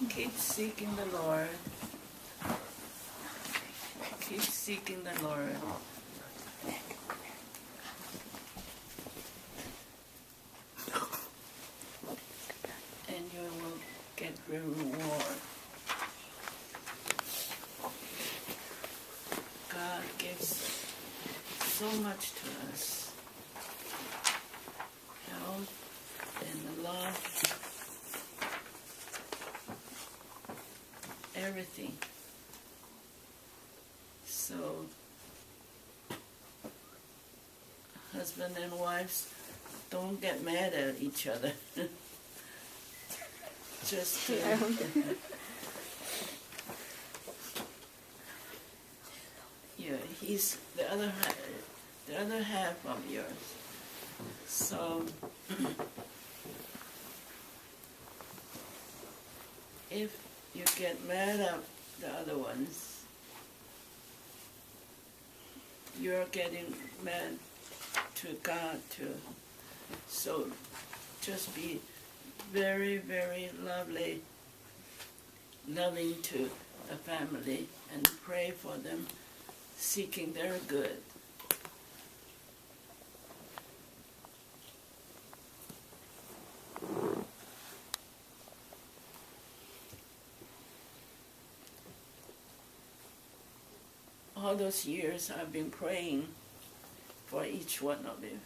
Keep seeking the Lord. Keep seeking the Lord. And you will get reward. God gives so much to us. Health and love. Everything. So, husband and wives, don't get mad at each other. Just yeah, he's the other half of yours. So if you get mad at the other ones, you're getting mad to God too. So just be very, very loving to the family and pray for them, seeking their good. All those years I've been praying for each one of you.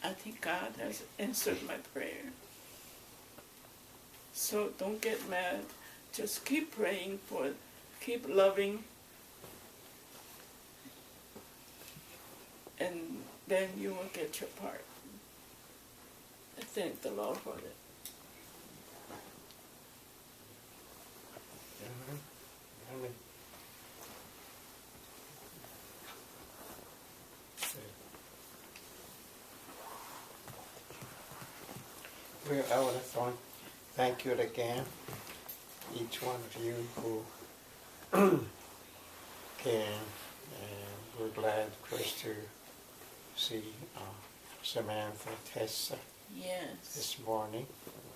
I think God has answered my prayer. So don't get mad. Just keep praying keep loving, and then you will get your part. I thank the Lord for it. Well, I would have thought, thank you again, each one of you who came, and we're glad, Chris, to see Samantha, Tessa Yes. this morning.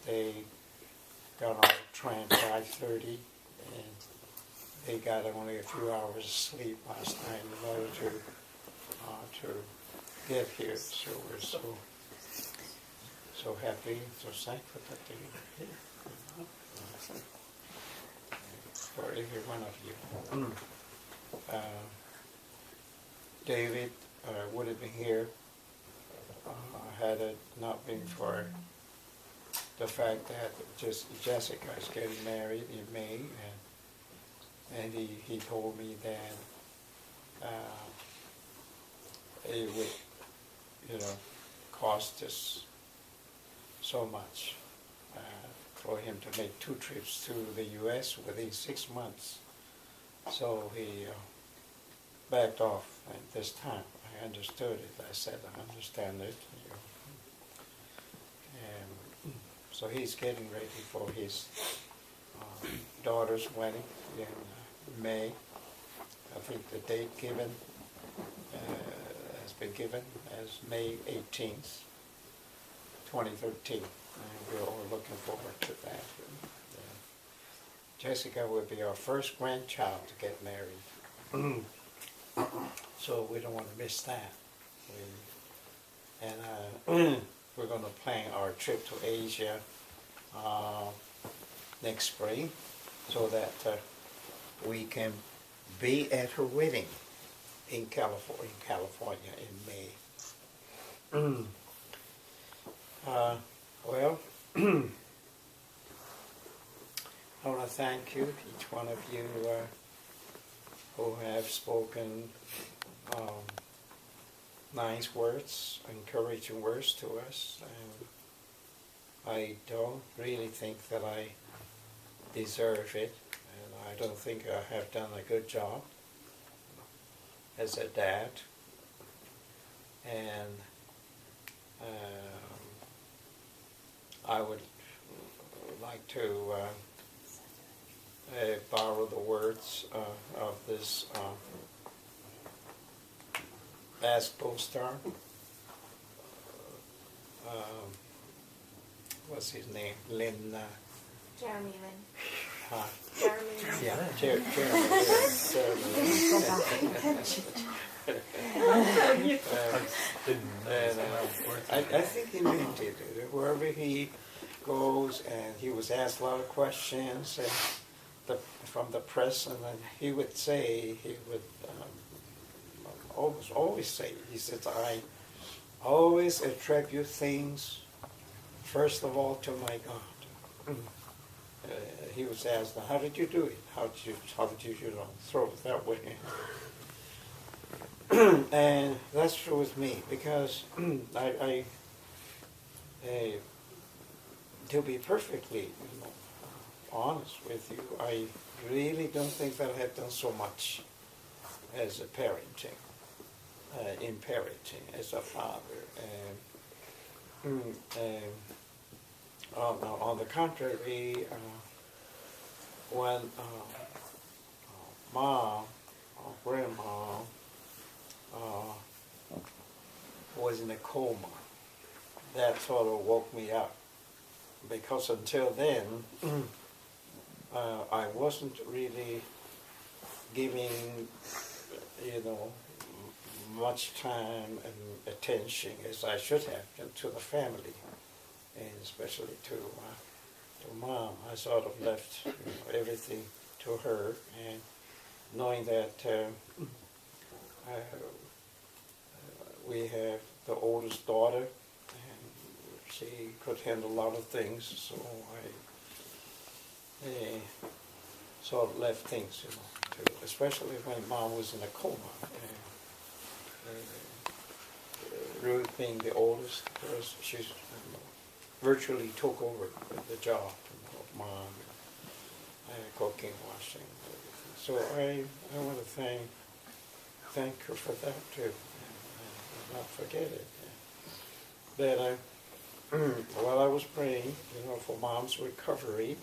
They got on the train 5:30, and they got only a few hours of sleep last night in order to get here. So we're so happy, so thankful that they were here. For every one of you. David would have been here had it not been for the fact that Jessica is getting married in May, and he told me that it would, cost us so much for him to make 2 trips to the U.S. within 6 months. So he backed off at this time. I understood it. I said, I understand it. And so he's getting ready for his daughter's wedding in May. I think the date given has been given as May 18th, 2013. And we're all looking forward to that. Jessica will be our first grandchild to get married. So we don't want to miss that. We're going to plan our trip to Asia next spring so that we can be at her wedding in California in May. Well, I want to thank you, each one of you who have spoken nice words, encouraging words to us. And I don't really think that I deserve it, and I don't think I have done a good job as a dad. And I would like to borrow the words of this basketball star. what's his name? Lynn. Jeremy Lin. Huh? Jeremy Lin. Yeah, Jeremy I think he meant it. Wherever he goes, and he was asked a lot of questions and from the press, and then he would always say, he says, I always attribute things, first of all, to my God. He was asked, how did you do it? How did you throw it that way? And that's true with me, because I to be perfectly honest with you, I really don't think that I have done so much as a parenting, in parenting, as a father. On the contrary, when mom or grandma was in a coma, that sort of woke me up. Because until then, I wasn't really giving, much time and attention as I should have to the family, and especially to mom. I sort of left everything to her, and knowing that we have the oldest daughter, and she could handle a lot of things, so I sort of left things, especially when mom was in a coma. Ruth being the oldest, she virtually took over the job of mom, cooking, washing, everything. So I want to thank her for that too, and not forget it. That while I was praying, for mom's recovery,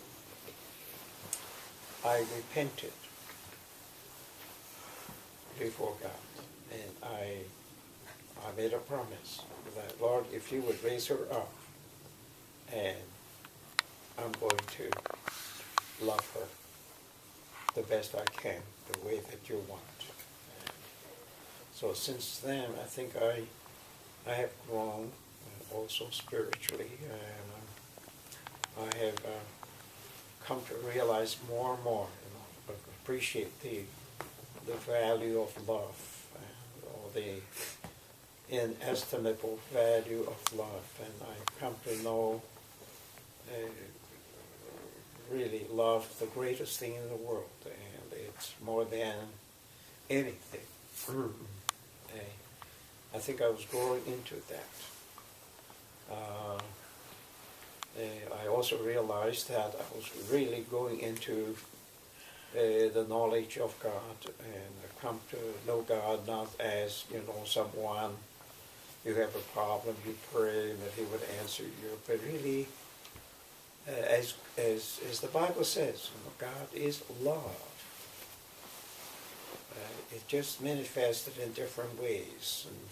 I repented before God, and I made a promise that, Lord, if you would raise her up, and I'm going to love her the best I can, the way that you want. And so since then, I think I have grown also spiritually, and I have come to realize more and more, appreciate the value of love, or the inestimable value of love, and I come to know really love the greatest thing in the world, and it's more than anything. I think I was growing into that. I also realized that I was really going into the knowledge of God, and I come to know God not as, someone, you have a problem, you pray, that he would answer you, but really, as the Bible says, God is love. It just manifested in different ways, and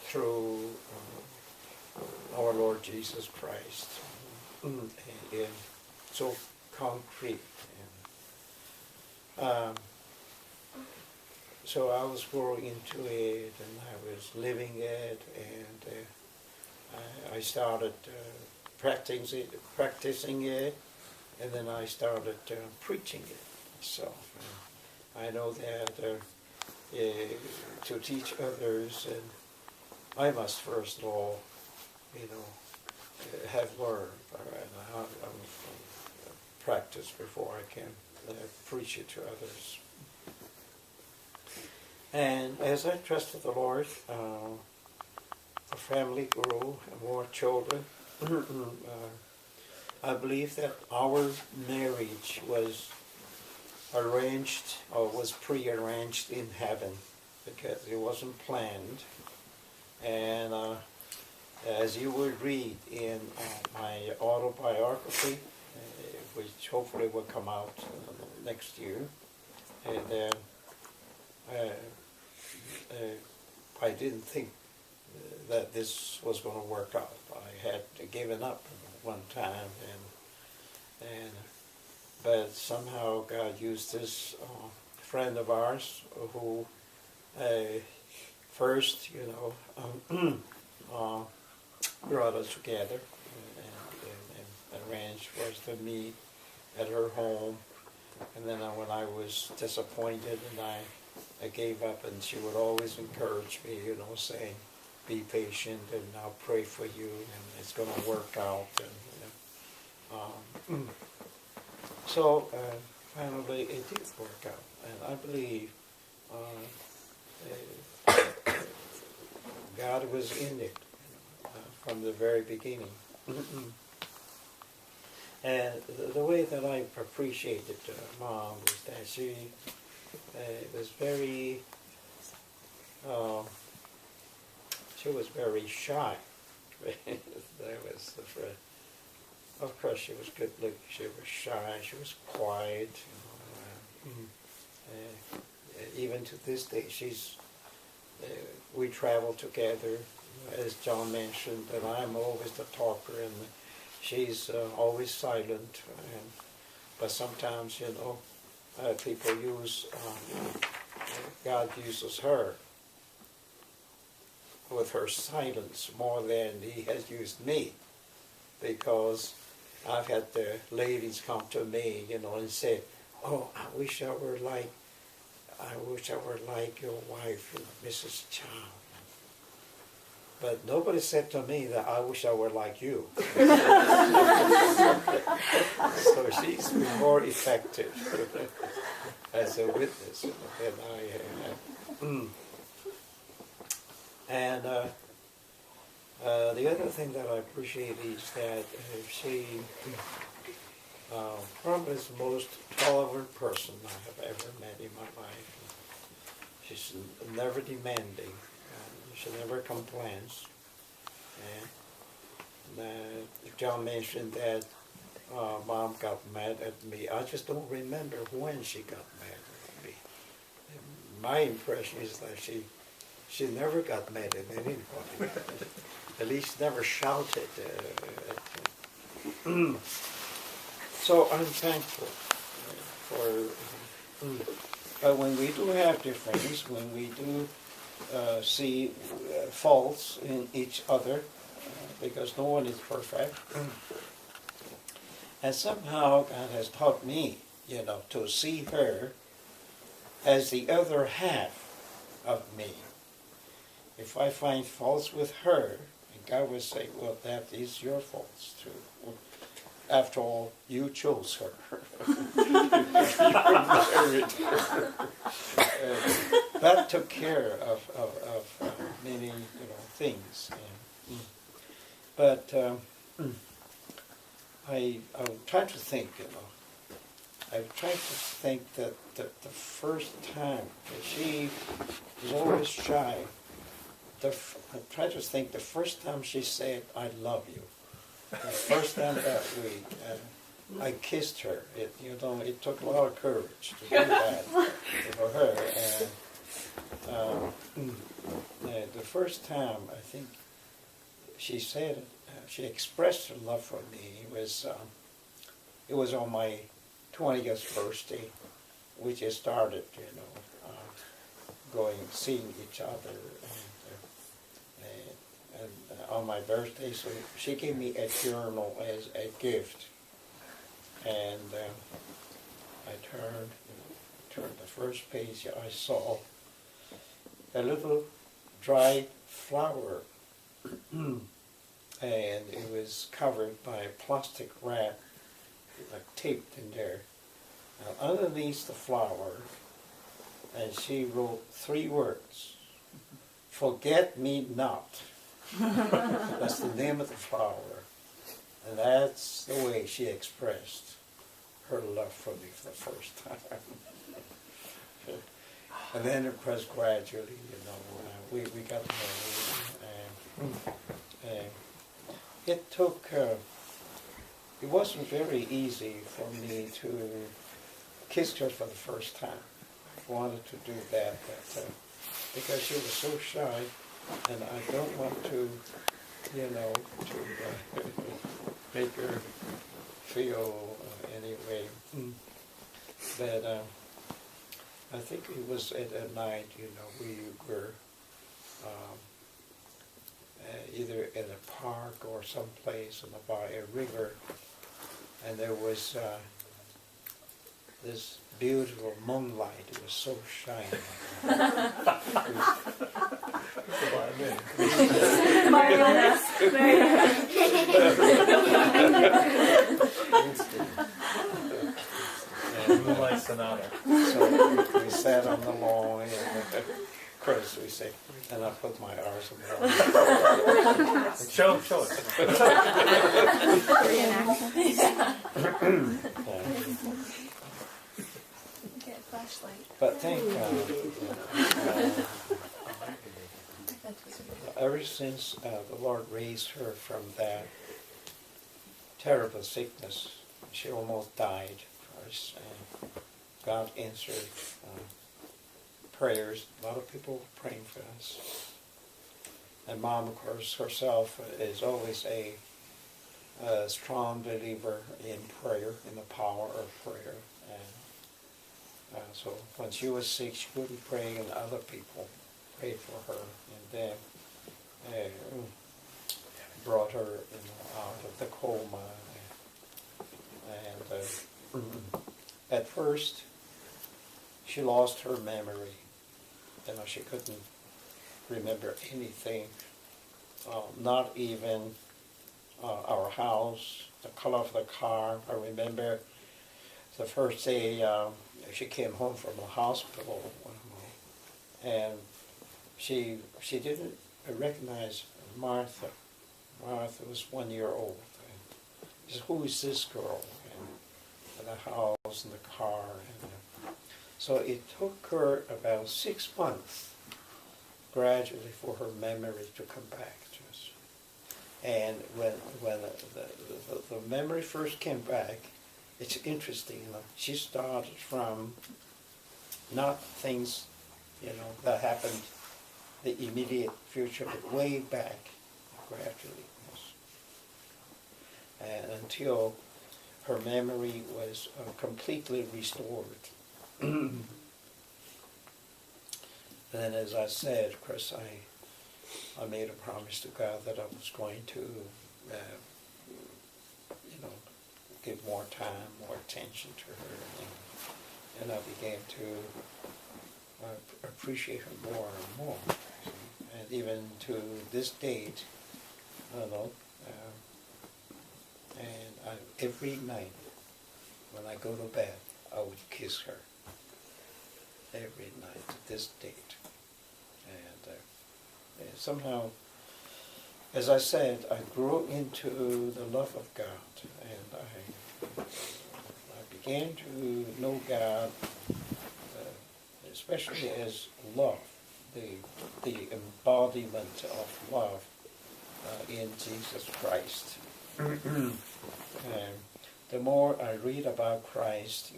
through our Lord Jesus Christ, and so concrete. So I was growing into it, and I was living it, and I started practicing it, and then I started preaching it. So I know that to teach others, and I must first of all, have learned and practice before I can preach it to others. And as I trusted the Lord, the family grew, and more children. I believe that our marriage was arranged, or was pre-arranged in heaven, because it wasn't planned. And as you will read in my autobiography, which hopefully will come out next year, and I didn't think that this was going to work out. I had given up one time, but somehow God used this friend of ours who first, brought us together and arranged for us to meet at her home. And then when I was disappointed and I gave up, and she would always encourage me, saying, be patient and I'll pray for you and it's going to work out. And, so finally it did work out. And I believe God was in it from the very beginning. And the way that I appreciated Mom was that she was very shy. Of course, she was good looking. She was shy. She was quiet. Even to this day, we travel together, as John mentioned, and I'm always the talker, and she's always silent. But sometimes, people God uses her with her silence more than He has used me, because I've had the ladies come to me, and say, "Oh, I wish I were like your wife, Mrs. Chow." But nobody said to me that I wish I were like you. So she's more effective as a witness than I am. And the other thing that I appreciate is that she probably is the most tolerant person I have ever met in my life. She's never demanding. She never complains. And John mentioned that Mom got mad at me. I just don't remember when she got mad at me. My impression is that she never got mad at anybody. At least never shouted at me. So I'm thankful but when we do have differences, when we do see faults in each other, because no one is perfect, and somehow God has taught me, to see her as the other half of me. If I find faults with her, and God will say, well, that is your faults too. After all, you chose her. You married her. That took care of many things. But I try to think, I try to think that the first time that she was always shy, I try to think the first time she said, "I love you." The first time that week, I kissed her. It took a lot of courage to do that for her. And the first time, I think she said, she expressed her love for me. It was on my 20th birthday. We just started, seeing each other. And on my birthday, so she gave me a journal as a gift. And I turned the first page, I saw a little dry flower, and it was covered by a plastic wrap, like taped in there. Now, underneath the flower, and she wrote 3 words: "Forget me not." That's the name of the flower. And that's the way she expressed her love for me for the first time. And then, of course, gradually, we got married. And it took, it wasn't very easy for me to kiss her for the first time. I wanted to do that, but because she was so shy, and I don't want to make her feel anyway. But I think it was at night, we were either in a park or someplace by a river, and there was this beautiful moonlight. It was so shiny. Moonlight Sonata. So we sat on the lawn, and of course we say, and I put my arms around her. Show it. Get a flashlight. But thank God, ever since the Lord raised her from that terrible sickness, she almost died first, and God answered prayers. A lot of people were praying for us. And Mom, of course, herself is always a strong believer in prayer, in the power of prayer. And so when she was sick, she couldn't pray, and other people prayed for her. And then brought her out of the coma. And at first, she lost her memory. She couldn't remember anything, not even our house, the color of the car. I remember the first day she came home from the hospital, and she didn't recognize Martha. Martha was 1 year old. She said, "Who is this girl?" And the house and the car. So it took her about 6 months gradually for her memory to come back to us. And when the memory first came back, it's interesting. She started from not things, that happened the immediate future, but way back gradually. Yes. And until her memory was completely restored. Then, as I said, of course, I made a promise to God that I was going to, give more time, more attention to her, and I began to appreciate her more and more. And even to this date, and every night when I go to bed, I would kiss her. Every night to this date. And somehow, as I said, I grew into the love of God, and I began to know God, especially as love, the embodiment of love in Jesus Christ. And the more I read about Christ,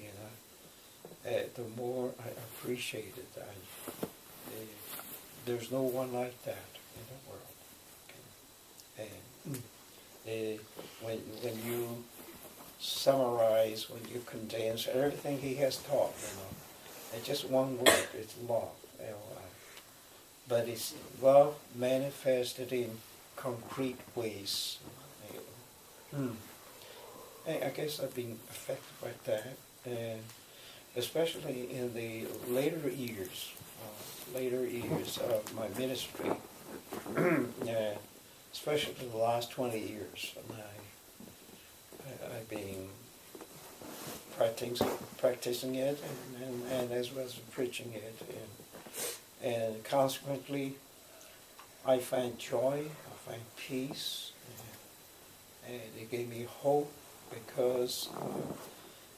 the more I appreciate it. There's no one like that in the world. Okay? And when you summarize, when you condense everything he has taught, it's just one word, it's love, L-I. But it's love manifested in concrete ways. I guess I've been affected by that, and especially in the later years of my ministry, especially the last 20 years. I've been practicing it and as well as preaching it. And consequently, I find joy, I find peace, and it gave me hope because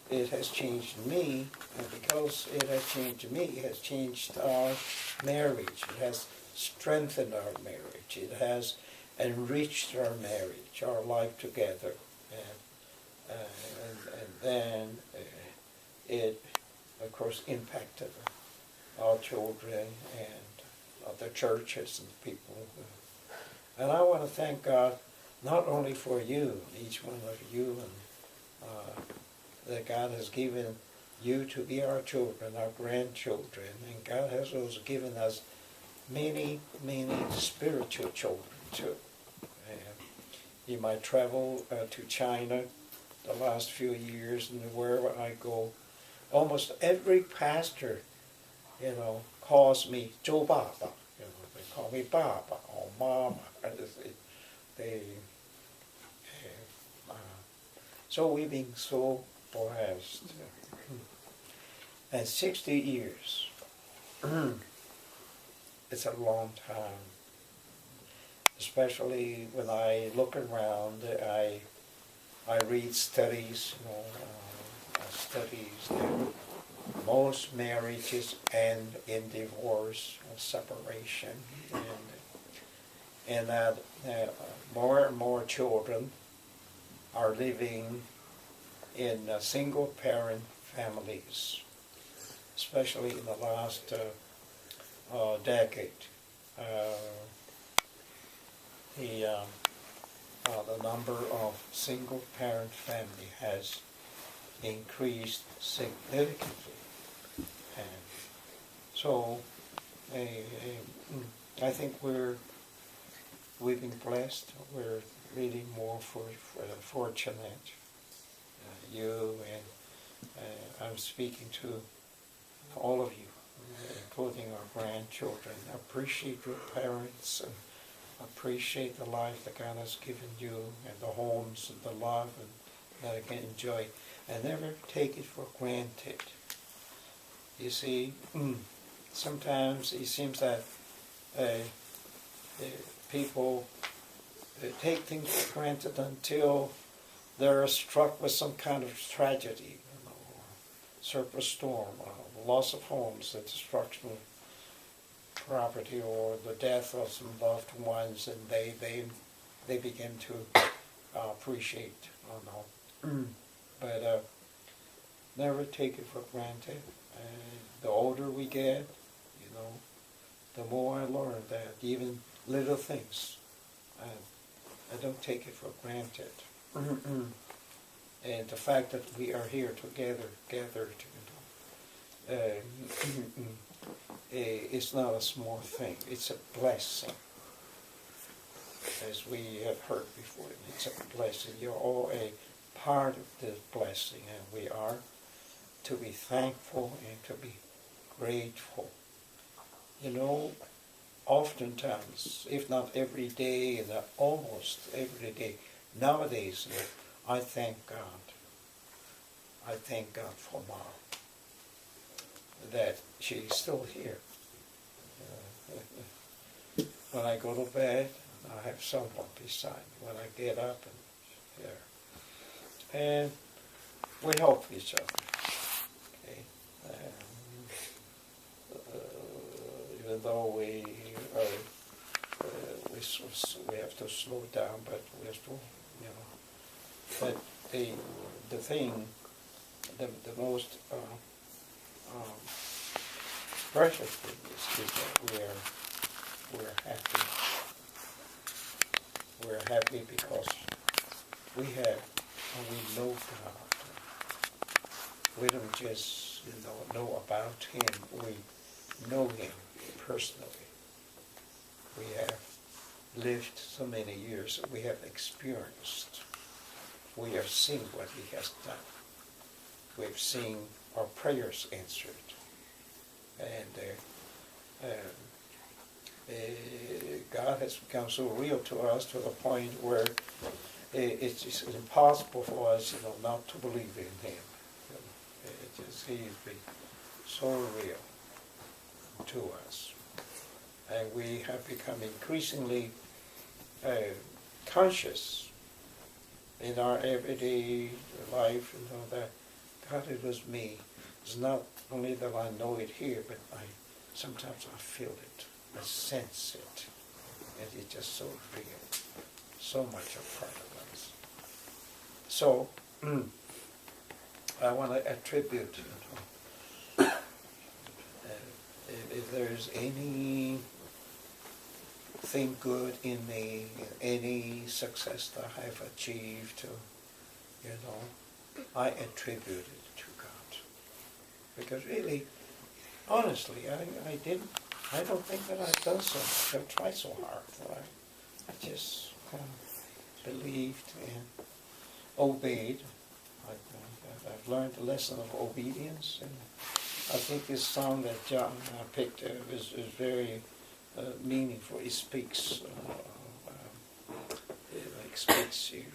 it has changed me, and because it has changed me, it has changed our marriage. It has strengthened our marriage. It has enriched our marriage, our life together. And then it, of course, impacted our children and the churches and people. And I want to thank God not only for you, each one of you, and that God has given you to be our children, our grandchildren, and God has also given us many, many spiritual children too. And you might travel to China the last few years, and wherever I go, almost every pastor, calls me Zhou Baba. They call me Baba or Mama. They, so we've been so blessed. And 60 years, it's a long time. Especially when I look around, I read studies, studies that most marriages end in divorce or separation, and that more and more children are living in single-parent families, especially in the last decade. The number of single-parent family has increased significantly, and so I think we've been blessed. We're really more fortunate. You and I'm speaking to all of you, including our grandchildren. Appreciate your parents and appreciate the life that God has given you and the homes and the love and that I can enjoy. And never take it for granted. You see, sometimes it seems that people take things for granted until they're struck with some kind of tragedy, surface storm, loss of homes, the destruction of property, or the death of some loved ones, and they begin to appreciate. But never take it for granted. The older we get, the more I learn that even little things, I don't take it for granted. And the fact that we are here together, gathered, it's not a small thing. It's a blessing. As we have heard before, it's a blessing. You're all a part of this blessing, and we are to be thankful and to be grateful. Oftentimes, if not every day, and almost every day, nowadays, I thank God. I thank God for Mom, that she's still here. When I go to bed, I have someone beside me. When I get up, and there. And we help each other. Okay? Even though we have to slow down, but we're still, But the thing, the most precious thing is that we're happy. We're happy because we know God. We don't just know about Him. We know Him personally. We have lived so many years. We have experienced. We have seen what He has done. We've seen our prayers answered. And God has become so real to us to the point where it's impossible for us, not to believe in Him. He has been so real to us. And we have become increasingly conscious in our everyday life, that God, it was me. It's not only that I know it here, but sometimes I feel it, I sense it, and it's just so real, so much a part of us. So, I want to attribute, if there's any think good in me, any success that I have achieved, I attribute it to God. Because really, honestly, I don't think that I've done so much. I've tried so hard. I just believed and obeyed. I've learned the lesson of obedience, and I think this song that John picked is very meaningful. It speaks, it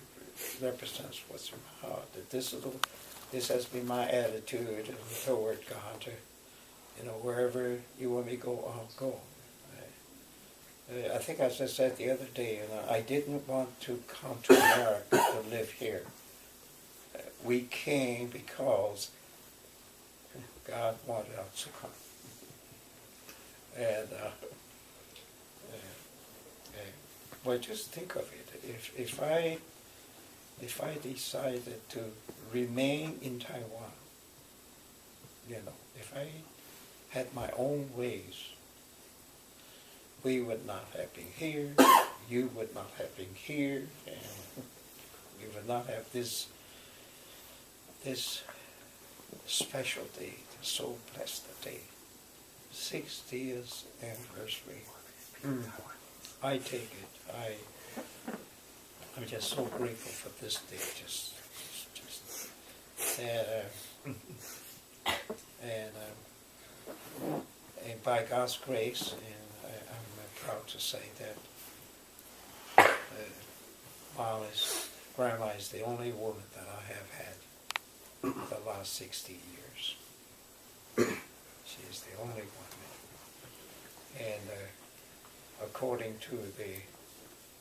represents what's in my heart. That this has been my attitude toward God. Wherever you want me to go, I'll go. I think, as I said the other day, I didn't want to come to America to live here. We came because God wanted us to come. And well, just think of it. If I decided to remain in Taiwan, if I had my own ways, we would not have been here, you would not have been here, and we would not have this special day, so blessed day, 60th anniversary. I take it. I'm just so grateful for this day. And by God's grace, and I'm proud to say that Grandma is the only woman that I have had the last 60 years. She is the only one. And according to the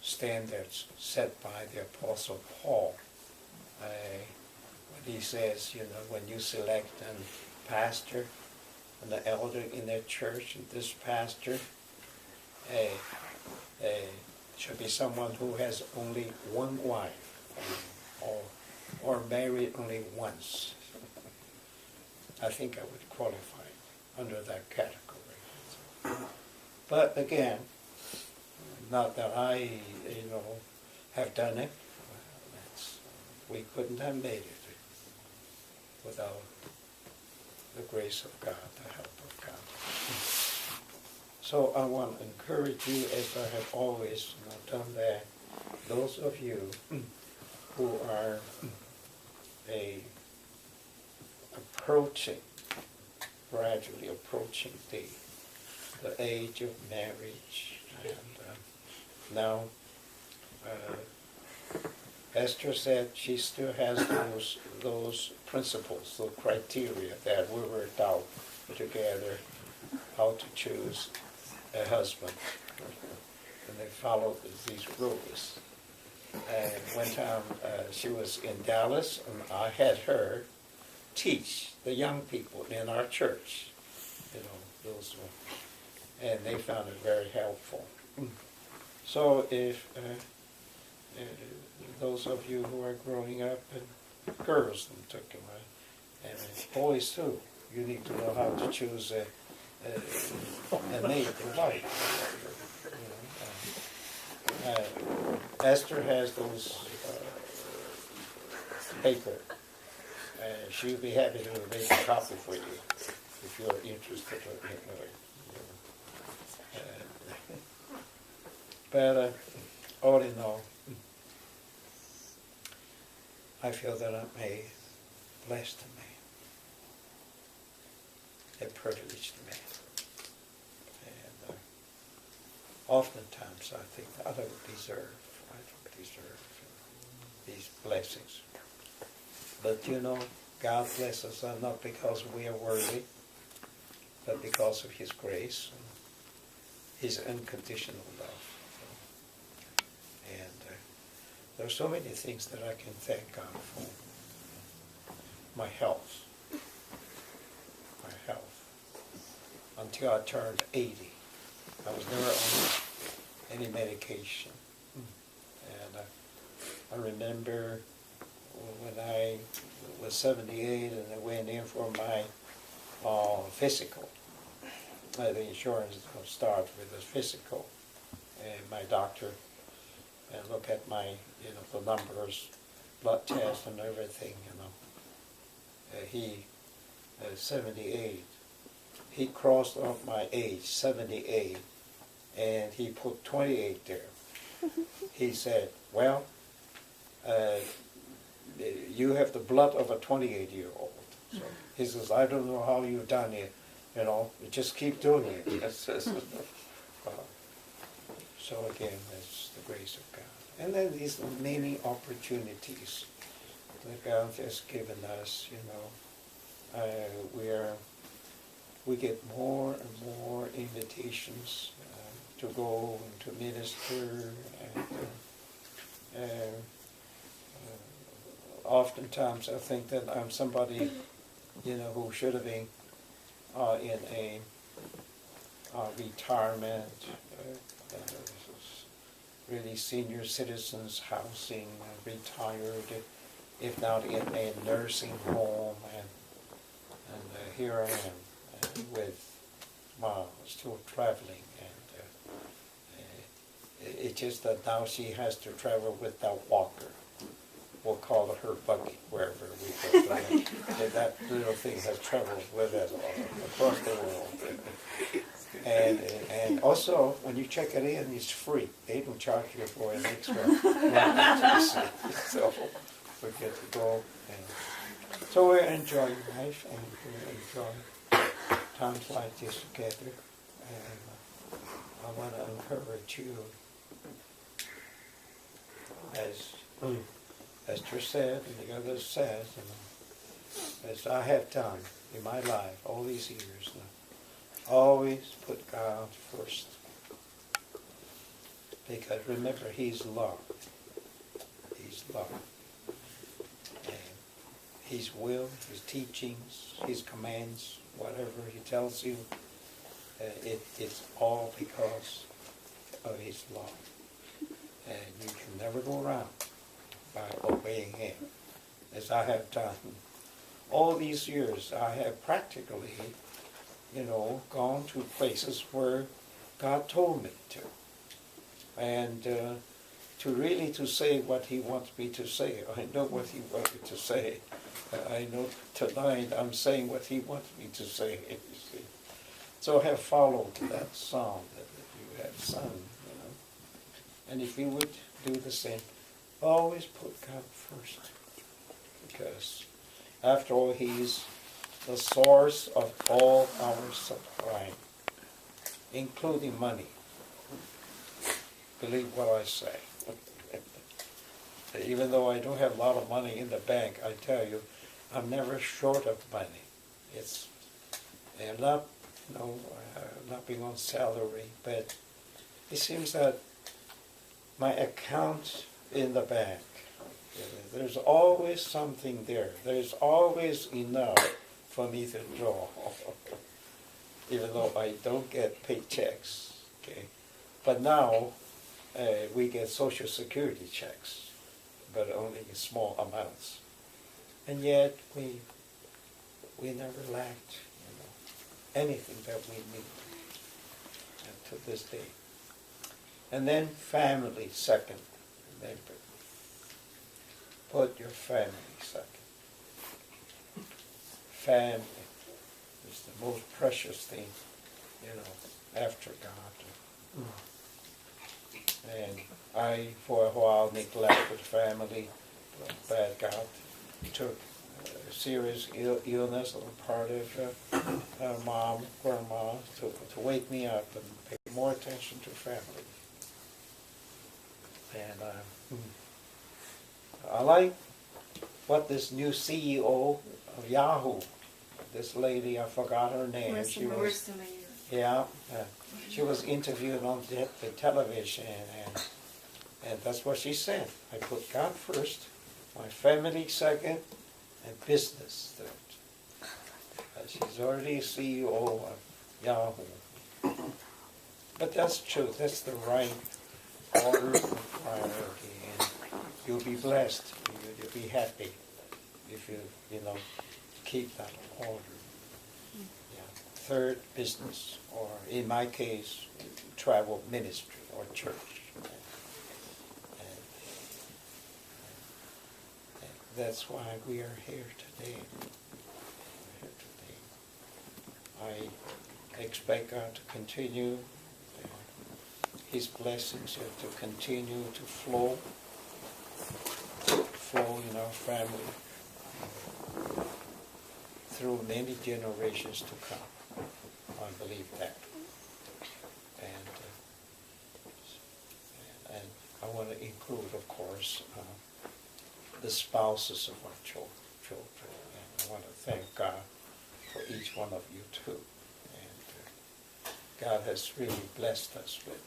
standards set by the Apostle Paul, what he says, when you select a pastor, and the elder in their church, and this pastor should be someone who has only one wife, or married only once. I think I would qualify under that category. But again, not that I, have done it. We couldn't have made it without the grace of God, the help of God. So I want to encourage you, as I have always done that, those of you who are gradually approaching the age of marriage, and now Esther said she still has those principles, those criteria that we worked out together, how to choose a husband. And they followed these rules. And one time she was in Dallas, and I had her teach the young people in our church, and they found it very helpful. So if those of you who are growing up, and girls in particular, and boys too, you need to know how to choose a mate, a wife. Esther has those paper, and she'll be happy to make a copy for you if you're interested. But all in all, I feel that I'm a blessed man, a privileged man. And oftentimes I think that I don't deserve these blessings. But God blesses us not because we are worthy, but because of His grace, and His unconditional love. And there are so many things that I can thank God for. My health. Until I turned 80, I was never on any medication. And I remember when I was 78 and I went in for my physical. The insurance starts with a physical. my doctor and look at my, the numbers, blood tests and everything, he, 78. He crossed off my age, 78, and he put 28 there. He said, well, you have the blood of a 28-year-old. So he says, I don't know how you've done it, just keep doing it. So again, that's the grace of God. And then these many opportunities that God has given us, we get more and more invitations to go and to minister. And oftentimes I think that I'm somebody, who should have been in a retirement, really senior citizens housing, retired, if not in a nursing home, and here I am with Mom still traveling, and it's just that now she has to travel with that walker. We'll call her buggy wherever we go. And that little thing has traveled with us across the world. And also, when you check it in, it's free. They don't charge you for an extra ride. So we get to go. And so we enjoy life and we enjoy times like this together. And I want to encourage you, as Esther said and the others said, as I have done in my life all these years now, always put God first. Because remember, He's love. He's love. And His will, His teachings, His commands, whatever He tells you, it's all because of His love. And you can never go around by obeying Him, as I have done. All these years, I have practically, gone to places where God told me to. And to say what He wants me to say. I know what He wants me to say. I know tonight I'm saying what He wants me to say. You see. So I have followed that song that you have sung, And if you would do the same, always put God first. Because after all, He's the source of all our supply, including money. Believe what I say. Even though I don't have a lot of money in the bank, I tell you, I'm never short of money. I'm not being on salary, but it seems that my account in the bank, there's always something there. There's always enough for me to draw, even though I don't get paychecks. Okay, but now we get Social Security checks, but only in small amounts, and yet we never lacked anything that we need to this day. And then family second. Remember, put your family second. Family is the most precious thing, after God. And I, for a while, neglected family, but God took serious illness on the part of Mom, Grandma, to wake me up and pay more attention to family. And I like what this new CEO of Yahoo, this lady, I forgot her name. She was interviewed on the television, and that's what she said. I put God first, my family second, and business third. She's already CEO of Yahoo. But that's true. That's the right order of priority, and you'll be blessed. You'll be happy if you keep that order. Yeah. third business, or in my case, travel ministry or church. And that's why we are here today. I expect God to continue His blessings and to continue to flow in our family through many generations to come. I believe that. And I want to include, of course, the spouses of our children. And I want to thank God for each one of you too. And God has really blessed us with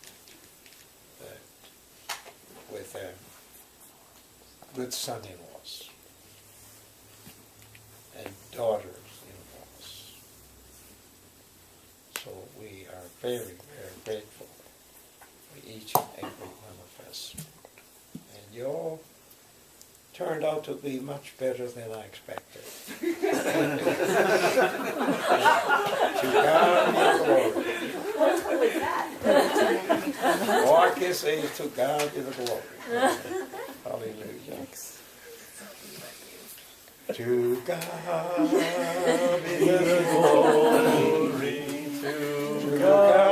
good son-in-laws and daughters-in-laws. So we are very, very grateful for each and every one of us. And you all turned out to be much better than I expected. To God be the glory. What was that? All I can say is to God be the glory. Hallelujah. To God be the glory. To God